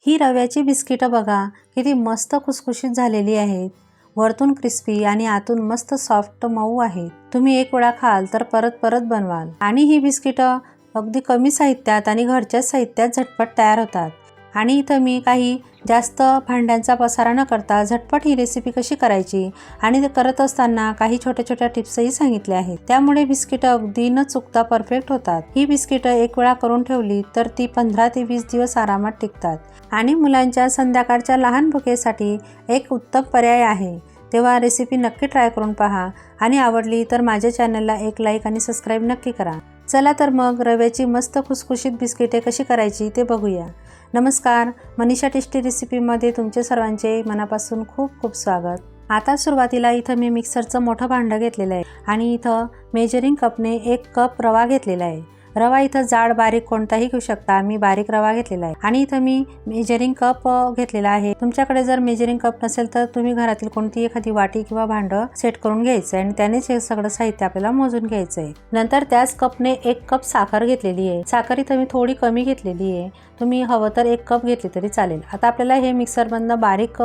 ही रव्याची बिस्किटं बघा किती मस्त खुसखुशीत झालेली आहेत। वरतून क्रिस्पी आणि आतून मस्त सॉफ्ट मऊ आहे। तुम्ही एक वेळा खाल तर परत परत बनवाल। आणि ही बिस्किटं अगदी कमी साहित्यात आणि घरच्या साहित्यात झटपट तयार होतात। आणि इथं मी काही जास्त भांड्यांचा पसारा न करता झटपट ही रेसिपी कशी करायची आणि ते करत असताना काही छोट्या छोट्या टिप्सही सांगितल्या आहेत। त्यामुळे बिस्किटं अगदी न चुकता परफेक्ट होतात। ही बिस्किटं एक वेळा करून ठेवली तर ती 15 ते 20 दिवस आरामात टिकतात आणि मुलांच्या संध्याकाळच्या लहान भुकेसाठी एक उत्तम पर्याय आहे। तेव्हा रेसिपी नक्की ट्राय करून पहा आणि आवडली तर माझ्या चॅनलला एक लाईक आणि सबस्क्राईब नक्की करा। चला तर मग रव्याची मस्त खुसखुशीत बिस्किटे कशी करायची ते बघूया। नमस्कार, मनीषा टेस्टी रेसिपीमध्ये तुमचे सर्वांचे मनापासून खूप खूप स्वागत। आता सुरुवातीला इथं मी मिक्सरचं मोठं भांडं घेतलेलं आहे आणि इथं मेजरिंग कपने 1 कप रवा घेतलेला आहे। रवा इथं जाड बारीक कोणताही घेऊ शकता, मी बारीक रवा घेतलेला आहे। आणि इथं मी मेजरिंग कप घेतलेला आहे। तुमच्याकडे जर मेजरिंग कप नसेल तर तुम्ही घरातील कोणती एखादी वाटी किंवा भांडं सेट करून घ्यायचं आणि त्यानेच हे सगळं साहित्य आपल्याला मोजून घ्यायचं आहे। नंतर त्याच कपने 1 कप साखर घेतलेली आहे। साखर इथं मी थोडी कमी घेतलेली आहे, तुम्ही हवं तर 1 कप घेतली तरी चालेल। आता आपल्याला हे मिक्सरमधनं बारीक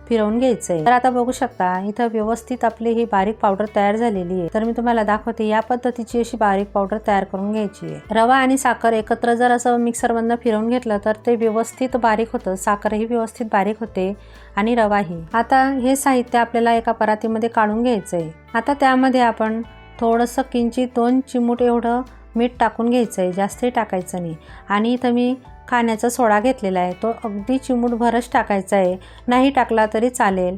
फिरवून घ्यायचं आहे। तर आता बघू शकता इथं व्यवस्थित आपली ही बारीक पावडर तयार झालेली आहे। तर मी तुम्हाला दाखवते या पद्धतीची अशी बारीक पावडर तयार करून घ्यायची आहे। रवा आणि साखर एकत्र जर असं मिक्सरमधनं फिरवून घेतलं तर ते व्यवस्थित बारीक होतं, साखरही व्यवस्थित बारीक होते आणि रवाही। आता हे साहित्य आपल्याला एका परातीमध्ये काढून घ्यायचं आहे। आता त्यामध्ये आपण थोडंसं किंचित 2 चिमूट एवढं मीठ टाकून घ्यायचं आहे, जास्तही टाकायचं नाही। आणि इथं मी खाण्याचा सोडा घेतलेला आहे, तो अगदी चिमूटभरच टाकायचा आहे, नाही टाकला तरी चालेल।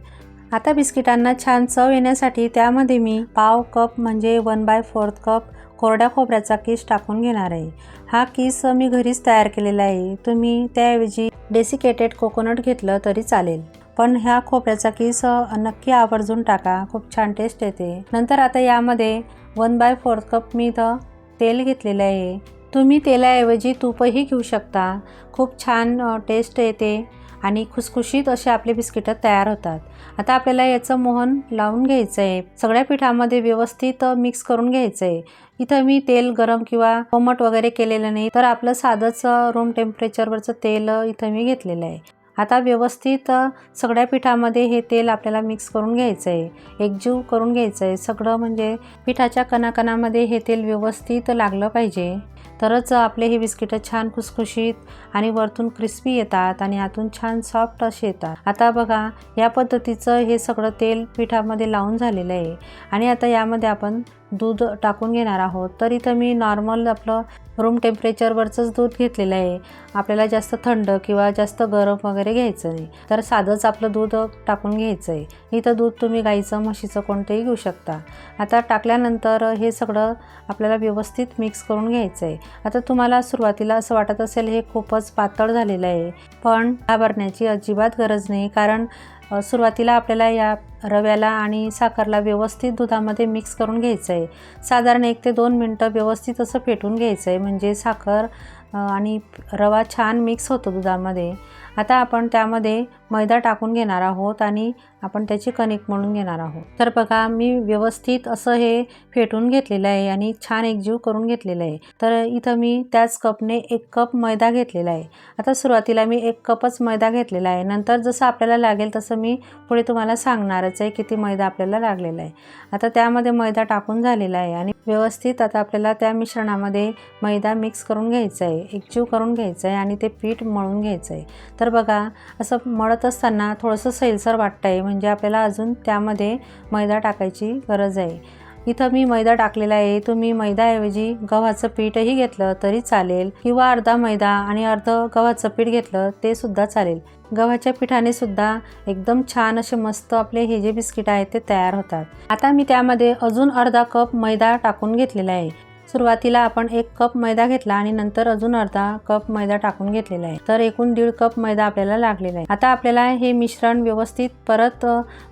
आता बिस्किटांना छान चव येण्यासाठी त्यामध्ये मी पाव कप म्हणजे 1/4 कप कोरड्या खोबऱ्याचा किस टाकून घेणार आहे। हा किस मी घरीच तयार केलेला आहे, तुम्ही त्याऐवजी डेसिकेटेड कोकोनट घेतलं तरी चालेल, पण ह्या खोबऱ्याचा किस नक्की आवर्जून टाका, खूप छान टेस्ट येते। नंतर आता यामध्ये 1/4 कप मी इथं तेल घेतलेलं आहे, तुम्ही तेलाऐवजी तूपही घेऊ शकता, खूप छान टेस्ट येते आणि खुसखुशीत असे आपले बिस्किटं तयार होतात। आता आपल्याला याचं मोहन लावून घ्यायचं आहे, सगळ्या पिठामध्ये व्यवस्थित मिक्स करून घ्यायचं आहे। इथं मी तेल गरम किंवा कोमट वगैरे केलेलं नाही, तर आपलं साधंच रूम टेम्परेचरवरचं तेल इथं मी घेतलेलं आहे। आता व्यवस्थित सगळ्या पिठामध्ये हे तेल आपल्याला मिक्स करून घ्यायचं आहे, एकजीव करून घ्यायचं आहे सगळं, म्हणजे पिठाच्या कणाकणामध्ये हे तेल व्यवस्थित लागलं पाहिजे, तरच आपले हे बिस्किटं छान खुसखुशीत आणि वरतून क्रिस्पी येतात आणि आतून छान सॉफ्ट असे येतात। आता बघा या पद्धतीचं हे सगळं तेल पिठामध्ये लावून झालेलं आहे आणि आता यामध्ये आपण दूध टाकून घेणार आहोत। तर इथं मी नॉर्मल आपलं रूम टेम्परेचरवरचंच दूध घेतलेलं आहे, आपल्याला जास्त थंड किंवा जास्त गरम वगैरे घ्यायचं नाही, तर साधंच आपलं दूध टाकून घ्यायचं आहे। इथं दूध तुम्ही गाईचं म्हशीचं कोणतंही घेऊ शकता। आता टाकल्यानंतर हे सगळं आपल्याला व्यवस्थित मिक्स करून घ्यायचं आहे। आता तुम्हाला सुरुवातीला असं वाटत असेल हे खूपच पातळ झालेलं आहे, पण घाबरण्याची अजिबात गरज नाही, कारण सुरुवातीला आपल्याला या रव्याला आणि साखरला व्यवस्थित दुधामध्ये मिक्स करून घ्यायचं आहे। साधारण 1 ते 2 मिनटं व्यवस्थित असं फेटून घ्यायचं आहे, म्हणजे साखर आणि रवा छान मिक्स होतो दुधामध्ये। आता आपण त्यामध्ये मैदा टाकून घेणार आहोत आणि आपण त्याची कणिक मळून घेणार आहोत। तर बघा मी व्यवस्थित असं हे फेटून घेतलेलं आहे आणि छान एकजीव करून घेतलेलं आहे। तर इथं मी त्याच कपने 1 कप मैदा घेतलेला आहे। आता सुरुवातीला मी 1 कपच मैदा घेतलेला आहे, नंतर जसं आपल्याला लागेल तसं मी पुढे तुम्हाला सांगणारच आहे किती मैदा आपल्याला लागलेला आहे। आता त्यामध्ये मैदा टाकून झालेला आहे आणि व्यवस्थित आता आपल्याला त्या मिश्रणामध्ये मैदा मिक्स करून घ्यायचा आहे, एकजीव करून घ्यायचं आहे आणि ते पीठ मळून घ्यायचं आहे। तर बघा असं मळत असताना थोडंसं सैलसर वाटतंय, म्हणजे आपल्याला अजून त्यामध्ये मैदा टाकायची गरज आहे। इथं मी मैदा टाकलेला आहे, तुम्ही मैद्याऐवजी गव्हाचं पीठही घेतलं तरी चालेल किंवा अर्धा मैदा आणि अर्धं गव्हाचं पीठ घेतलं ते सुद्धा चालेल। गव्हाच्या पिठाने सुद्धा एकदम छान असे मस्त आपले हे जे बिस्किट आहेत ते तयार होतात। आता मी त्यामध्ये अजून अर्धा कप मैदा टाकून घेतलेला आहे। सुरुवातीला आपण 1 कप मैदा घेतला आणि नंतर अजून अर्धा कप मैदा टाकून घेतलेला आहे, तर एकूण 1.5 कप मैदा आपल्याला लागलेला आहे। आता आपल्याला हे मिश्रण व्यवस्थित परत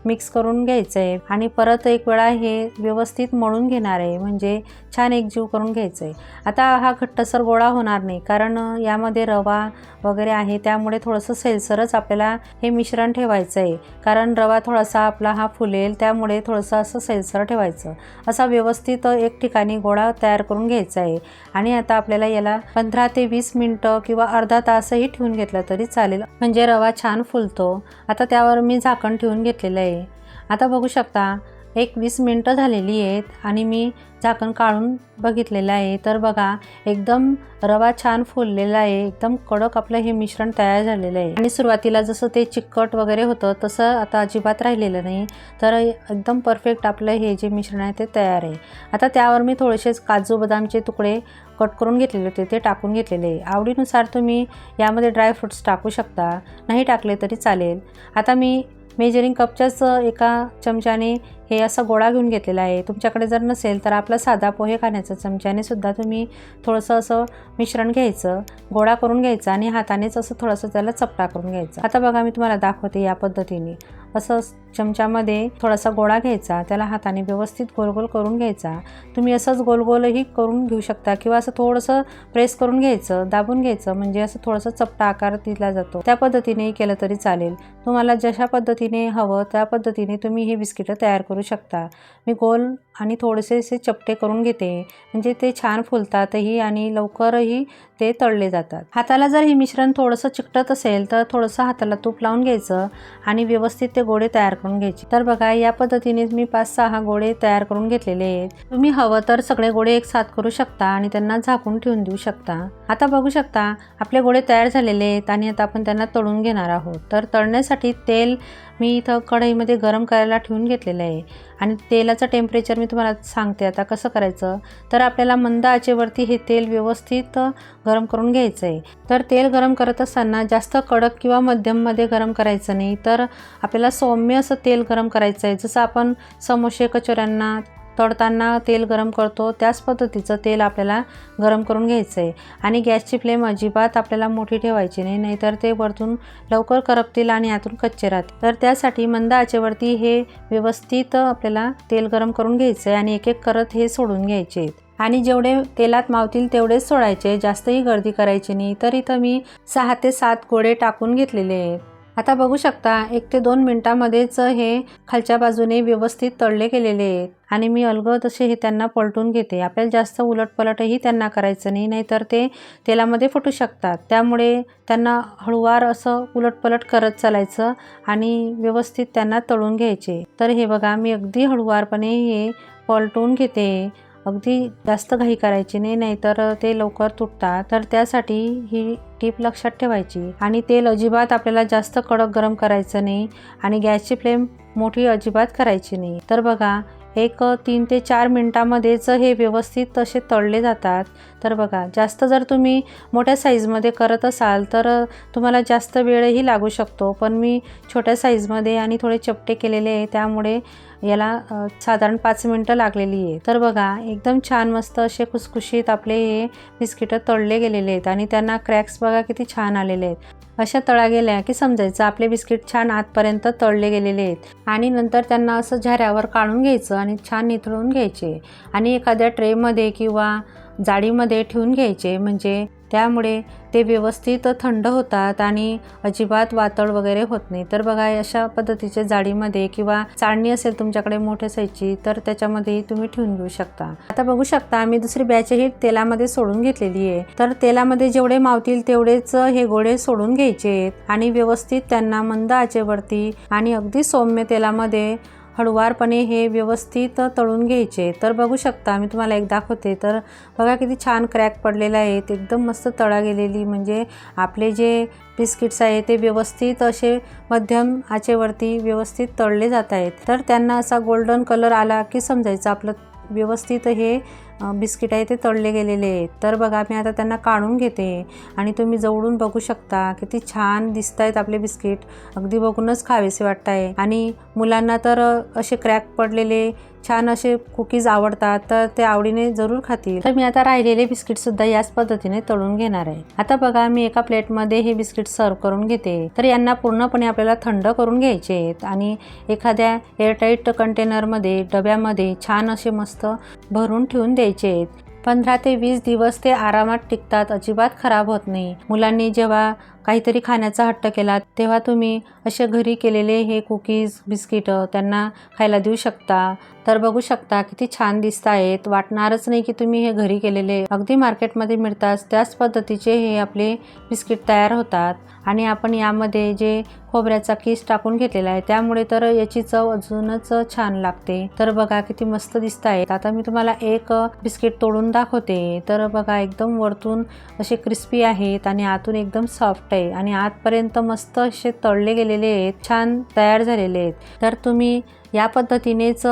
मिक्स करून घ्यायचं आहे आणि परत एक वेळा हे व्यवस्थित मळून घेणार आहे, म्हणजे छान एकजीव करून घ्यायचं आहे। आता हा घट्टसर गोळा होणार नाही, कारण यामध्ये रवा वगैरे आहे, त्यामुळे थोडंसं सैलसरच आपल्याला हे मिश्रण ठेवायचं आहे, कारण रवा थोडासा आपला हा फुलेल, त्यामुळे थोडंसं असं सैलसर ठेवायचं। असा व्यवस्थित एक ठिकाणी गोळा तयार करून घ्यायचं आहे. आणि आता आपल्याला याला 15 ते 20 मिनटं किंवा अर्धा तासही ठेवून घेतलं तरी चालेल, म्हणजे रवा छान फुलतो. आता त्यावर मी झाकण ठेवून घेतलेलं आहे. आता बघू शकता 20 मिनटं झालेली आहेत आणि मी झाकण काढून बघितलेलं आहे. तर बघा एकदम रवा छान फुललेला आहे, एकदम कडक आपलं हे मिश्रण तयार झालेलं आहे. आणि सुरुवातीला जसं ते चिकट वगैरे होतं तसं आता अजिबात राहिलेलं नाही. तर एकदम परफेक्ट आपलं हे जे मिश्रण आहे ते तयार आहे. आता त्यावर मी थोडेसे काजू बदामचे तुकडे कट करून घेतलेले होते ते टाकून घेतलेले आहे. आवडीनुसार तुम्ही यामध्ये ड्रायफ्रूट्स टाकू शकता, नाही टाकले तरी चालेल. आता मी मेजरिंग कपच्याच एका चमच्याने हे असा गोळा घेऊन घेतलेला आहे. तुमच्याकडे जर नसेल तर आपला साधा पोहे खाण्याचा चमच्याने सुद्धा तुम्ही थोडंसं असं मिश्रण घ्यायचं, गोळा करून घ्यायचं आणि हातानेच असं थोडंसं त्याला चपटा करून घ्यायचं. आता बघा मी तुम्हाला दाखवते या पद्धतीने. असं चमच्यामध्ये थोडासा गोळा घ्यायचा, त्याला हाताने व्यवस्थित गोल गोल करून घ्यायचा. तुम्ही असंच गोल गोलही करून घेऊ शकता किंवा असं थोडंसं प्रेस करून घ्यायचं, दाबून घ्यायचं, म्हणजे असं थोडंसं चपटा आकार दिला जातो. त्या पद्धतीनेही केलं तरी चालेल. तुम्हाला जशा पद्धतीने हवं त्या पद्धतीने तुम्ही हे बिस्किटं तयार करू शकता. मी गोल आणि थोडेसे असे चपटे करून घेते, म्हणजे ते छान फुलतातही आणि लवकरही ते तळले जातात. हाताला जर हे मिश्रण थोडंसं चिकटत असेल तर थोडंसं हाताला तूप लावून घ्यायचं आणि व्यवस्थित ते गोळे तयार करून घ्यायचे. तर बघा या पद्धतीने मी 5-6 गोळे तयार करून घेतलेले आहेत. तुम्ही हवं तर सगळे गोळे एकसाथ करू शकता आणि त्यांना झाकून ठेवून देऊ शकता. आता बघू शकता आपले गोळे तयार झालेले आहेत आणि आता आपण त्यांना तळून घेणार आहोत. तर तळण्यासाठी तेल मी इथं कढईमध्ये गरम करायला ठेवून घेतलेलं आहे आणि तेलाचं टेम्परेचर मी तुम्हाला सांगते आता कसं करायचं. तर आपल्याला मंद आचेवरती हे तेल व्यवस्थित गरम करून घ्यायचं आहे. तर तेल गरम करत असताना जास्त कडक किंवा मध्यममध्ये गरम करायचं नाही, तर आपल्याला सौम्य असं तेल गरम करायचं आहे. जसं आपण समोसे कचोऱ्यांना तळताना तेल गरम करतो त्याच पद्धतीचं तेल आपल्याला गरम करून घ्यायचं आहे. आणि गॅसची फ्लेम अजिबात आपल्याला मोठी ठेवायची नाही, नाहीतर ते वरतून लवकर करपतील आणि आतून कच्चे राहतील. तर त्यासाठी मंद आचेवरती हे व्यवस्थित आपल्याला तेल गरम करून घ्यायचं आहे आणि एक एक करत हे सोडून घ्यायचे आहेत. आणि जेवढे तेलात मावतील तेवढेच सोडायचे, जास्तही गर्दी करायची नाही. तर इथं मी 6 ते 7 गोळे टाकून घेतलेले आहेत. आता बघू शकता 1 ते 2 मिनिटांमध्येच हे खालच्या बाजूने व्यवस्थित तळले गेलेले आहेत आणि मी अलगद असे हे त्यांना पलटून घेते. आपल्याला जास्त उलटपलटही त्यांना करायचं नाही, नाहीतर ते तेलामध्ये फुटू शकतात. त्यामुळे त्यांना हळूवार असं उलटपलट करत चालायचं आणि व्यवस्थित त्यांना तळून घ्यायचे. तर हे बघा मी अगदी हळूवारपणे हे पलटून घेते, अगदी जास्त घाई करायची नाही, नाहीतर ते लवकर तुटतात. तर त्यासाठी ही टीप लक्षात ठेवायची. आणि तेल अजिबात आपल्याला जास्त कडक गरम करायचं नाही आणि गॅसची फ्लेम मोठी अजिबात करायची नाही. तर बघा 3 ते 4 मिनिटांमध्येच हे व्यवस्थित असे तळले जातात. तर बघा जास्त जर तुम्ही मोठ्या साईजमध्ये करत असाल तर तुम्हाला जास्त वेळही लागू शकतो, पण मी छोट्या साईजमध्ये आणि थोडे चपटे केलेले आहे त्यामुळे याला साधारण 5 मिनिटं लागलेली आहे. तर बघा एकदम छान मस्त असे खुसखुशीत आपले हे बिस्किटं तळले गेलेले आहेत आणि त्यांना क्रॅक्स बघा किती छान आलेले आहेत. अशा तळा गेल्या की समजायचं आपले बिस्किट छान आतपर्यंत तळले गेलेले आहेत. आणि नंतर त्यांना असं झाऱ्यावर काढून घ्यायचं आणि छान निथळून घ्यायचे आणि एखाद्या ट्रेमध्ये किंवा जाळीमध्ये ठेवून घ्यायचे, म्हणजे त्यामुळे ते व्यवस्थित थंड होतात आणि अजिबात वातळ वगैरे होत नाही. तर बघा अशा पद्धतीच्या जाळीमध्ये किंवा चाळणी असेल तुमच्याकडे मोठ्या साईजची तर त्याच्यामध्ये तुम्ही ठेवून घेऊ शकता. आता बघू शकता मी दुसरी बॅचही तेलामध्ये सोडून घेतलेली आहे. तर तेलामध्ये जेवढे मावतील तेवढेच हे गोळे सोडून घ्यायचे आणि व्यवस्थित त्यांना मंद आचेवरती आणि अगदी सौम्य तेलामध्ये हळुवारपणे हे व्यवस्थित तळून घ्यायचे. तर बघू शकता मी तुम्हाला एक दाखवते. तर बघा किती छान क्रॅक पडलेला आहे, एकदम मस्त तळा गेलेली, म्हणजे आपले जे बिस्किट्स आहे ते व्यवस्थित असे मध्यम आचेवरती व्यवस्थित तळले जात आहेत. तर त्यांना असा गोल्डन कलर आला की समजायचं आपलं व्यवस्थित हे बिस्किट आहे ते तळले गेलेले आहेत. तर बघा मी आता त्यांना काढून घेते आणि तुम्ही जवळून बघू शकता किती छान दिसत आहेत आपले बिस्किट, अगदी बघूनच खावेसे वाटत आहे. आणि मुलांना तर असे क्रॅक पडलेले छान असे कुकीज आवडतात, तर ते आवडीने जरूर खातील. तर मी आता राहिलेले बिस्किटसुद्धा याच पद्धतीने तळून घेणार आहे. आता बघा मी एका प्लेटमध्ये हे बिस्किट सर्व करून घेते. तर यांना पूर्णपणे आपल्याला थंड करून घ्यायचे आहेत आणि एखाद्या एअरटाईट कंटेनरमध्ये डब्यामध्ये छान असे मस्त भरून ठेवून द्यायचे आहेत. 15 ते 20 दिवस ते आरामात टिकतात, अजिबात खराब होत नाही. मुलांनी जेव्हा काहीतरी खाण्याचा हट्ट केला तेव्हा तुम्ही असे घरी केलेले हे कुकीज बिस्किट त्यांना खायला देऊ शकता. तर बघू शकता किती छान दिसत आहेत. वाटणारच नाही की तुम्ही हे घरी केलेले, अगदी मार्केटमध्ये मिळतात त्याच पद्धतीचे हे आपले बिस्किट तयार होतात. आणि आपण यामध्ये जे खोबऱ्याचा किस टाकून घेतलेला आहे त्यामुळे तर याची चव अजूनच छान लागते. तर बघा किती मस्त दिसत आहेत. आता मी तुम्हाला एक बिस्किट तोडून दाखवते. तर बघा एकदम वरतून असे क्रिस्पी आहेत आणि आतून एकदम सॉफ्ट आहे आणि आतपर्यंत मस्त असे तळले गेलेले आहेत, छान तयार झालेले आहेत. तर तुम्ही या पद्धतीनेच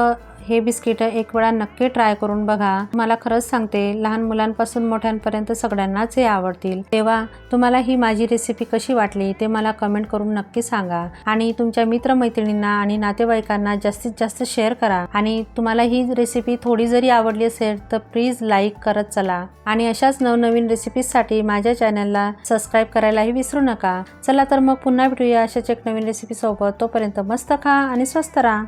हे बिस्किट एक वेळा नक्की ट्राय करून बघा. मला खरंच सांगते लहान मुलांपासून मोठ्यांपर्यंत सगळ्यांनाच हे आवडतील. तेव्हा तुम्हाला ही माझी रेसिपी कशी वाटली ते मला कमेंट करून नक्की सांगा आणि तुमच्या मित्रमैत्रिणींना आणि नातेवाईकांना जास्तीत जास्त शेअर करा. आणि तुम्हाला ही रेसिपी थोडी जरी आवडली असेल तर प्लीज लाईक करत चला आणि अशाच नवनवीन रेसिपीजसाठी माझ्या चॅनलला सबस्क्राईब करायलाही विसरू नका. चला तर मग पुन्हा भेटूया अशाच एक नवीन रेसिपी सोबत. तोपर्यंत मस्त खा आणि स्वस्त राहा.